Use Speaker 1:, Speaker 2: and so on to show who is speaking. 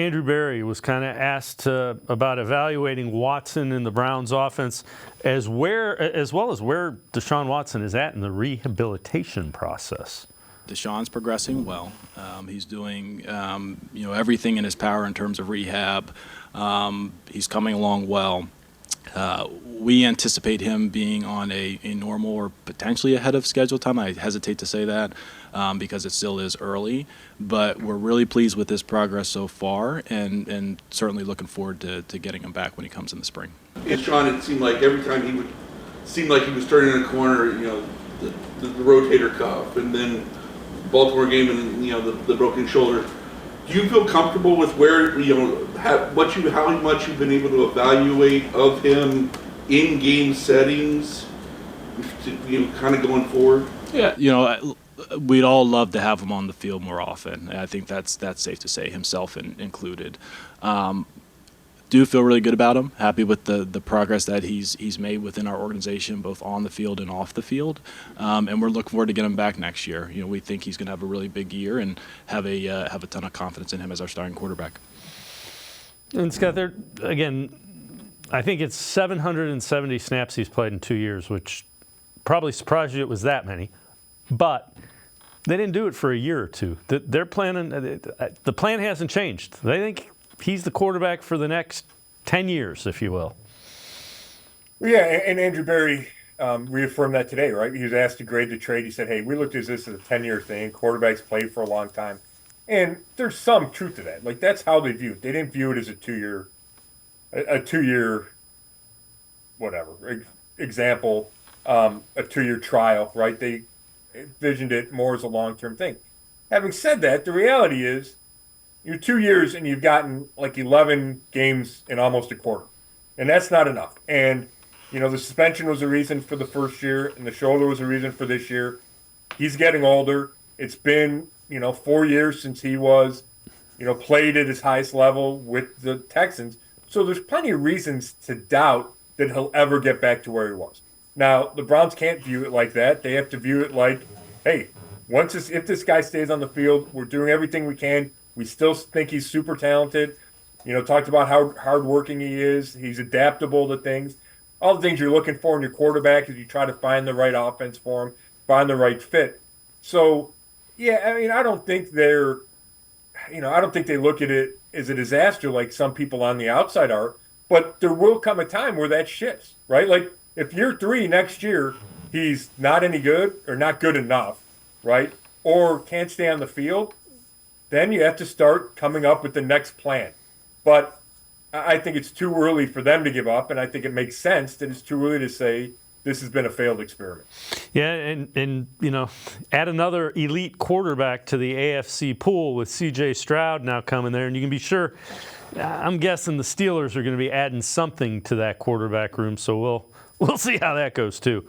Speaker 1: Andrew Berry was kind of asked about evaluating Watson in the Browns offense as well as where Deshaun Watson is at in the rehabilitation process.
Speaker 2: Deshaun's progressing well. He's doing everything in his power in terms of rehab. He's coming along well. We anticipate him being on a normal or potentially ahead of schedule time. I hesitate to say that because it still is early, but we're really pleased with his progress so far, and certainly looking forward to getting him back when he comes in the spring.
Speaker 3: Deshaun, it seemed like every time he would seem like he was turning a corner, the rotator cuff, and then Baltimore game and the broken shoulder. Do you feel comfortable with where how much you've been able to evaluate of him in game settings, kind of going forward?
Speaker 2: Yeah, we'd all love to have him on the field more often. I think that's safe to say, himself included. Do feel really good about him. Happy with the progress that he's made within our organization, both on the field and off the field. And we're looking forward to getting him back next year. We think he's going to have a really big year and have a ton of confidence in him as our starting quarterback.
Speaker 1: And Scott, there again, I think it's 770 snaps he's played in 2 years, which probably surprised you it was that many. But they didn't do it for a year or two. They're planning. The plan hasn't changed. They think he's the quarterback for the next 10 years, if you will.
Speaker 4: Yeah, and Andrew Berry reaffirmed that today, right? He was asked to grade the trade. He said, hey, we looked at this as a 10-year thing. Quarterbacks played for a long time. And there's some truth to that. Like, that's how they view it. They didn't view it as a two-year whatever, example, a 2-year trial, right? They envisioned it more as a long-term thing. Having said that, the reality is, you're 2 years and you've gotten like 11 games in almost a quarter. And that's not enough. And, the suspension was a reason for the first year and the shoulder was a reason for this year. He's getting older. It's been, 4 years since he was, played at his highest level with the Texans. So there's plenty of reasons to doubt that he'll ever get back to where he was. Now, the Browns can't view it like that. They have to view it like, hey, if this guy stays on the field, we're doing everything we can. We still think he's super talented. Talked about how hardworking he is. He's adaptable to things. All the things you're looking for in your quarterback as you try to find the right offense for him, find the right fit. So, yeah, I don't think I don't think they look at it as a disaster like some people on the outside are. But there will come a time where that shifts, right? Like if year 3 next year, he's not any good or not good enough, right? Or can't stay on the field, then you have to start coming up with the next plan. But I think it's too early for them to give up, and I think it makes sense that it's too early to say this has been a failed experiment.
Speaker 1: Yeah, and add another elite quarterback to the AFC pool with C.J. Stroud now coming there, and you can be sure, I'm guessing the Steelers are going to be adding something to that quarterback room, so we'll see how that goes too.